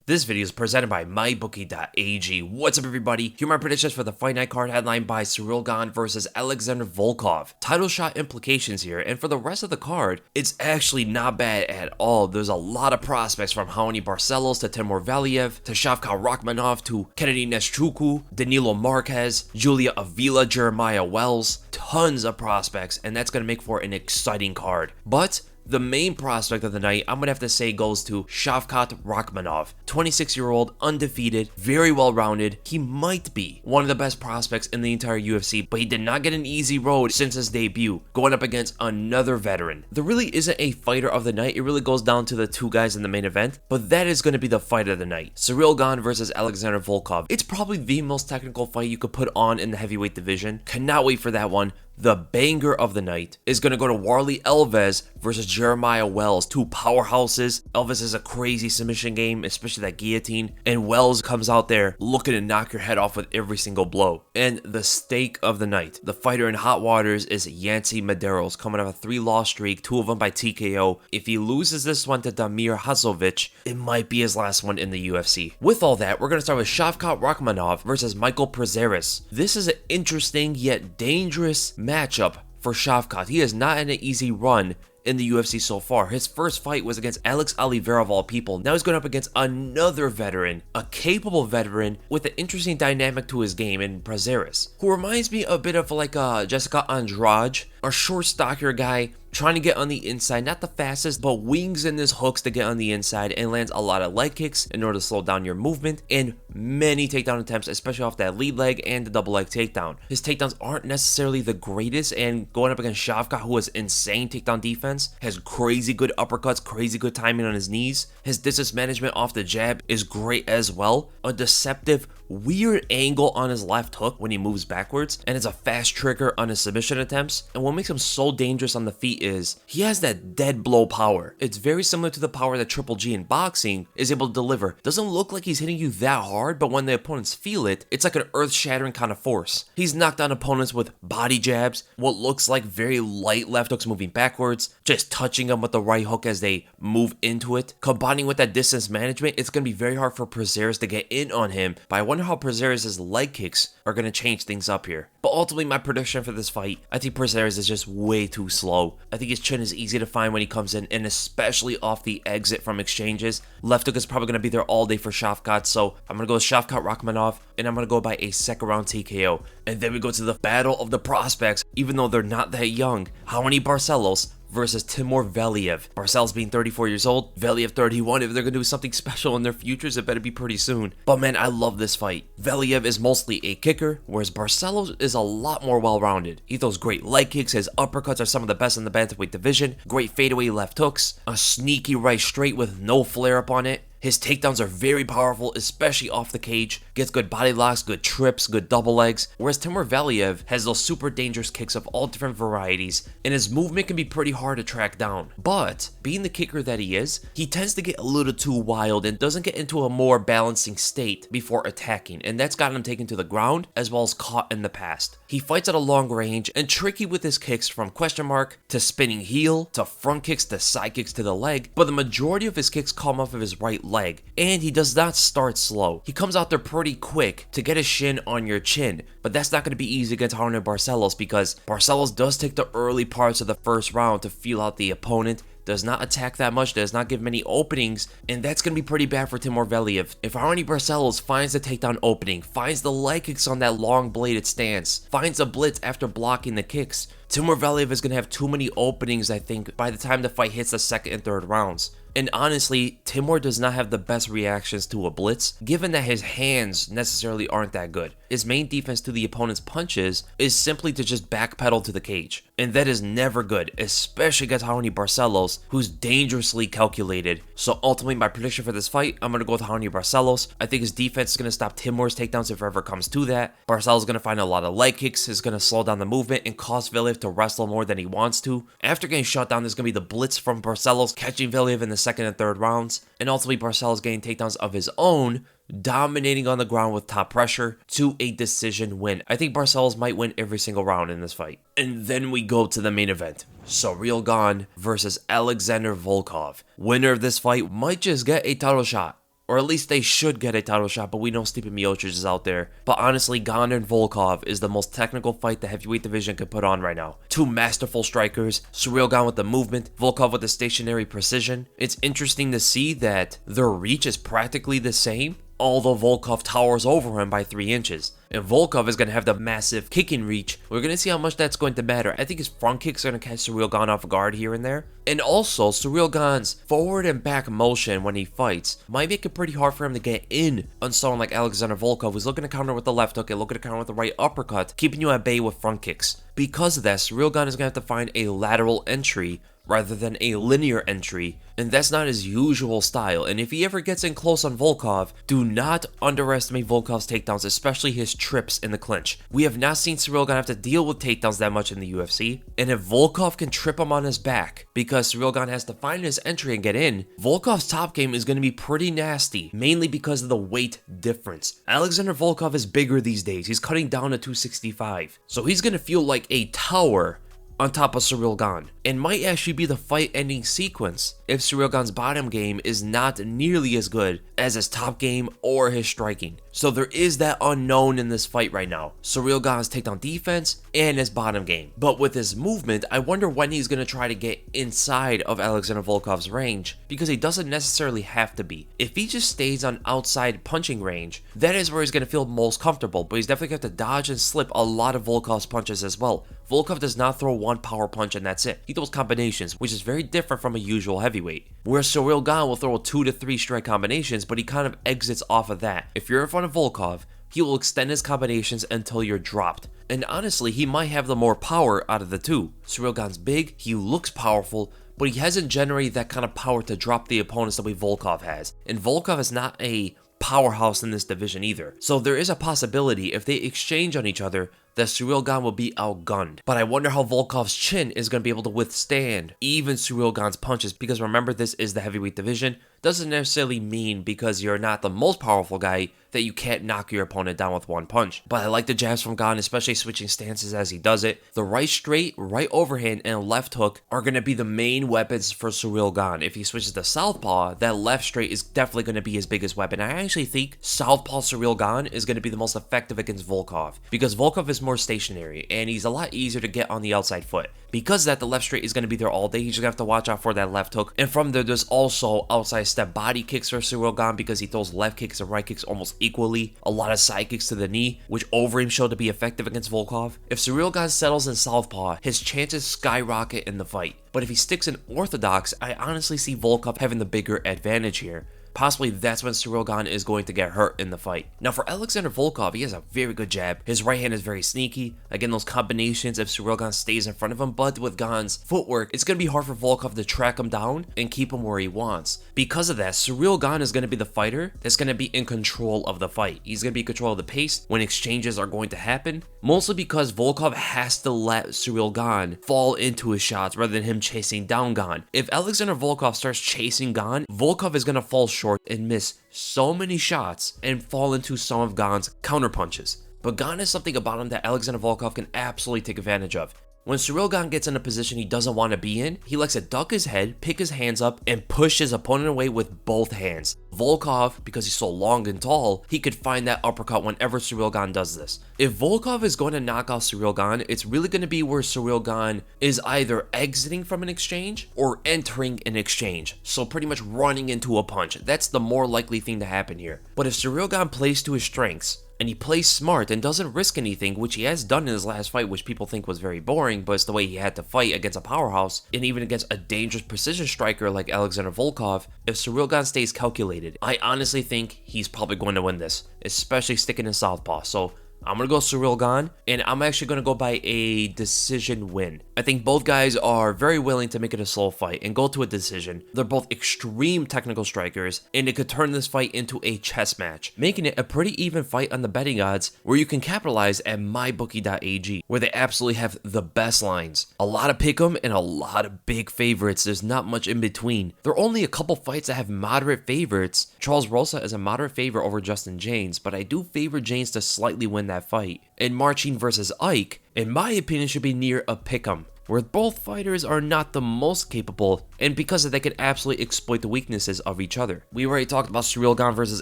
This video is presented by MyBookie.ag. What's up, everybody? Here are my predictions for the Fight Night card headlined by Ciryl Gane versus Alexander Volkov. Title shot implications here, and for the rest of the card, it's actually not bad at all. There's a lot of prospects from Raoni Barcelos to Timur Valiev to Shavkat Rakhmonov to Kennedy Neshchukwu, Danilo Marquez, Julia Avila, Jeremiah Wells. Tons of prospects, and that's going to make for an exciting card. But the main prospect of the night, I'm going to have to say, goes to Shavkat Rakhmonov. 26-year-old, undefeated, very well-rounded. He might be one of the best prospects in the entire UFC, but he did not get an easy road since his debut, going up against another veteran. There really isn't a fighter of the night. It really goes down to the two guys in the main event, but that is going to be the fight of the night. Ciryl Gane versus Alexander Volkov. It's probably the most technical fight you could put on in the heavyweight division. Cannot wait for that one. The banger of the night is going to go to Warlley Alves versus Jeremiah Wells. Two powerhouses. Alves has a crazy submission game, especially that guillotine. And Wells comes out there looking to knock your head off with every single blow. And the stake of the night. The fighter in hot waters is Yancy Medeiros, coming off a 3-loss streak, 2 of them by TKO. If he loses this one to Damir Hadzovic, it might be his last one in the UFC. With all that, we're going to start with Shavkat Rakhmonov versus Michel Prazeres. This is an interesting yet dangerous matchup for Shavkat. He is not in an easy run in the UFC so far. His first fight was against Alex Oliveira of all people. Now he's going up against another veteran, a capable veteran with an interesting dynamic to his game in Prazeres, who reminds me a bit of like Jessica Andrade, a short, stockier guy trying to get on the inside, not the fastest, but wings in his hooks to get on the inside and lands a lot of leg kicks in order to slow down your movement and many takedown attempts, especially off that lead leg and the double leg takedown. His takedowns aren't necessarily the greatest, and going up against Shavkat, who has insane takedown defense, has crazy good uppercuts, crazy good timing on his knees. His distance management off the jab is great as well. A deceptive, weird angle on his left hook when he moves backwards, and it's a fast trigger on his submission attempts. And what makes him so dangerous on the feet is he has that dead blow power. It's very similar to the power that Triple G in boxing is able to deliver. Doesn't look like he's hitting you that hard, but when the opponents feel it, it's like an earth-shattering kind of force. He's knocked down opponents with body jabs, what looks like very light left hooks moving backwards, just touching them with the right hook as they move into it. Combining with that distance management, it's going to be very hard for Prazeres to get in on him, but I wonder how Prazeres' leg kicks are going to change things up here. But ultimately, my prediction for this fight, I think Prazeres is just way too slow. I think his chin is easy to find when he comes in, and especially off the exit from exchanges. Left hook is probably going to be there all day for Shavkat, so I'm going to go with Shavkat Rakhmonov, and I'm going to go by a second round TKO. And then we go to the battle of the prospects, even though they're not that young. Raoni Barcelos versus Timur Valiev. Barcelos being 34 years old, Valiev 31. If they're going to do something special in their futures, it better be pretty soon. But man, I love this fight. Valiev is mostly a kicker, whereas Barcelos is a lot more well-rounded. He throws great leg kicks, his uppercuts are some of the best in the bantamweight division, great fadeaway left hooks, a sneaky right straight with no flare-up on it. His takedowns are very powerful, especially off the cage. Gets good body locks, good trips, good double legs. Whereas Timur Valiev has those super dangerous kicks of all different varieties, and his movement can be pretty hard to track down. But being the kicker that he is, he tends to get a little too wild and doesn't get into a more balancing state before attacking, and that's gotten him taken to the ground as well as caught in the past. He fights at a long range and tricky with his kicks, from question mark to spinning heel to front kicks to side kicks to the leg, but the majority of his kicks come off of his right leg, and he does not start slow. He comes out there pretty quick to get a shin on your chin, but that's not going to be easy against Raoni Barcelos, because Barcelos does take the early parts of the first round to feel out the opponent, does not attack that much, does not give many openings, and that's going to be pretty bad for Timur Valiev. If Raoni Barcelos finds the takedown opening, finds the leg kicks on that long bladed stance, finds a blitz after blocking the kicks, Timur Valiev is going to have too many openings, I think, by the time the fight hits the second and third rounds. And honestly, Timur does not have the best reactions to a blitz, given that his hands necessarily aren't that good. His main defense to the opponent's punches is simply to just backpedal to the cage, and that is never good, especially against Raoni Barcelos, who's dangerously calculated. So ultimately, my prediction for this fight, I'm going to go with Raoni Barcelos. I think his defense is going to stop Timur's takedowns if it ever comes to that. Barcelos is going to find a lot of leg kicks, is going to slow down the movement and cause Valiev to wrestle more than he wants to. After getting shut down, there's going to be the blitz from Barcelos, catching Valiev in the second and third rounds, and ultimately Barcelos getting takedowns of his own, dominating on the ground with top pressure to a decision win. I think Barcelos might win every single round in this fight. And then we go to the main event. Ciryl Gane versus Alexander Volkov. Winner of this fight might just get a title shot. Or at least they should get a title shot, but we know Stipe Miocic is out there. But honestly, Gane and Volkov is the most technical fight the heavyweight division could put on right now. Two masterful strikers, Ciryl Gane with the movement, Volkov with the stationary precision. It's interesting to see that their reach is practically the same, although Volkov towers over him by 3 inches. And Volkov is going to have the massive kicking reach. We're going to see how much that's going to matter. I think his front kicks are going to catch Ciryl Gane off guard here and there. And also, Ciryl Gane's forward and back motion when he fights might make it pretty hard for him to get in on someone like Alexander Volkov, who's looking to counter with the left hook and looking to counter with the right uppercut, keeping you at bay with front kicks. Because of that, Ciryl Gane is going to have to find a lateral entry rather than a linear entry, and that's not his usual style. And if he ever gets in close on Volkov, do not underestimate Volkov's takedowns, especially his trips in the clinch. We have not seen Ciryl Gane have to deal with takedowns that much in the UFC, and if Volkov can trip him on his back, because Ciryl Gane has to find his entry and get in, Volkov's top game is going to be pretty nasty, mainly because of the weight difference. Alexander Volkov is bigger these days. He's cutting down to 265, so he's going to feel like a tower on top of Ciryl Gane, and might actually be the fight-ending sequence if Ciryl Gane's bottom game is not nearly as good as his top game or his striking. So there is that unknown in this fight right now. Ciryl Gane's takedown defense and his bottom game. But with his movement, I wonder when he's going to try to get inside of Alexander Volkov's range, because he doesn't necessarily have to be. If he just stays on outside punching range, that is where he's going to feel most comfortable, but he's definitely going to have to dodge and slip a lot of Volkov's punches as well. Volkov does not throw one power punch and that's it. He throws combinations, which is very different from a usual heavyweight. Where Ciryl Gane will throw 2 to 3 strike combinations, but he kind of exits off of that. If you're in front of Volkov, he will extend his combinations until you're dropped. And honestly, he might have the more power out of the two. Ciryl Gane's big, he looks powerful, but he hasn't generated that kind of power to drop the opponents the way Volkov has. And Volkov is not a powerhouse in this division either. So there is a possibility if they exchange on each other that Ciryl Gane will be outgunned. But I wonder how Volkov's chin is going to be able to withstand even Ciryl Gane's punches, because remember, this is the heavyweight division. Doesn't necessarily mean because you're not the most powerful guy that you can't knock your opponent down with one punch. But I like the jabs from Gane, especially switching stances as he does it. The right straight, right overhand, and left hook are going to be the main weapons for Ciryl Gane. If he switches to southpaw, that left straight is definitely going to be his biggest weapon. I actually think southpaw Ciryl Gane is going to be the most effective against Volkov, because Volkov is more stationary and he's a lot easier to get on the outside foot. Because of that, the left straight is going to be there all day. He's just going to have to watch out for that left hook. And from there, there's also outside step body kicks for Ciryl Gane, because he throws left kicks and right kicks almost equally. A lot of side kicks to the knee, which over him showed to be effective against Volkov. If Ciryl Gane settles in southpaw, his chances skyrocket in the fight. But if he sticks in orthodox, I honestly see Volkov having the bigger advantage here. Possibly that's when Ciryl Gane is going to get hurt in the fight. Now for Alexander Volkov, he has a very good jab. His right hand is very sneaky. Again, those combinations if Ciryl Gane stays in front of him, but with Gane's footwork, it's going to be hard for Volkov to track him down and keep him where he wants. Because of that, Ciryl Gane is going to be the fighter that's going to be in control of the fight. He's going to be in control of the pace when exchanges are going to happen, mostly because Volkov has to let Ciryl Gane fall into his shots rather than him chasing down Gane. If Alexander Volkov starts chasing Gane, Volkov is going to fall short and miss so many shots and fall into some of Gane's counter punches. But Gane has something about him that Alexander Volkov can absolutely take advantage of. When Ciryl Gane gets in a position he doesn't want to be in, he likes to duck his head, pick his hands up, and push his opponent away with both hands. Volkov, because he's so long and tall, he could find that uppercut whenever Ciryl Gane does this. If Volkov is going to knock out Ciryl Gane, it's really going to be where Ciryl Gane is either exiting from an exchange or entering an exchange. So pretty much running into a punch. That's the more likely thing to happen here. But if Ciryl Gane plays to his strengths, and he plays smart and doesn't risk anything, which he has done in his last fight, which people think was very boring, but it's the way he had to fight against a powerhouse, and even against a dangerous precision striker like Alexander Volkov. If Ciryl Gane stays calculated, I honestly think he's probably going to win this, especially sticking in southpaw. So I'm going to go Ciryl Gane, and I'm actually going to go by a decision win. I think both guys are very willing to make it a slow fight and go to a decision. They're both extreme technical strikers, and it could turn this fight into a chess match, making it a pretty even fight on the betting odds, where you can capitalize at mybookie.ag, where they absolutely have the best lines. A lot of pick'em and a lot of big favorites. There's not much in between. There are only a couple fights that have moderate favorites. Charles Rosa is a moderate favorite over Justin James, but I do favor James to slightly win that fight. And Marcin versus Ike, in my opinion, should be near a pick'em. where both fighters are not the most capable, and because of that, they could absolutely exploit the weaknesses of each other. We already talked about Ciryl Gane versus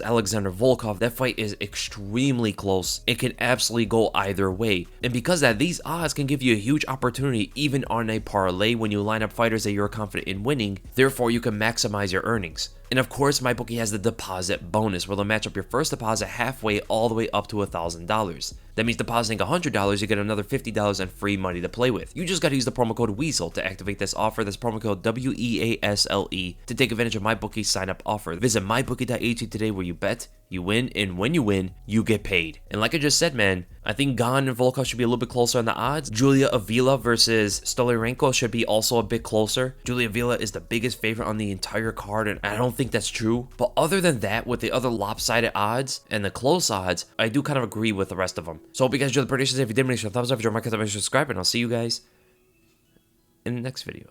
Alexander Volkov. That fight is extremely close. It can absolutely go either way, and because of that, these odds can give you a huge opportunity even on a parlay when you line up fighters that you're confident in winning. Therefore, you can maximize your earnings. And of course, MyBookie has the deposit bonus, where they'll match up your first deposit halfway all the way up to $1,000. That means depositing $100, you get another $50 in free money to play with. You just gotta use the promo code WEASEL to activate this offer. That's promo code WEASLE to take advantage of MyBookie's sign-up offer. Visit mybookie.ag today, where you bet, you win, and when you win, you get paid. And like I just said, man, I think Gane and Volkov should be a little bit closer on the odds. Julia Avila versus Stoliarenko should be also a bit closer. Julia Avila is the biggest favorite on the entire card, and I don't think that's true. But other than that, with the other lopsided odds and the close odds, I do kind of agree with the rest of them. So I hope you guys enjoyed the predictions. If you did, make sure to thumbs up, if you're my subscribe, and I'll see you guys in the next video.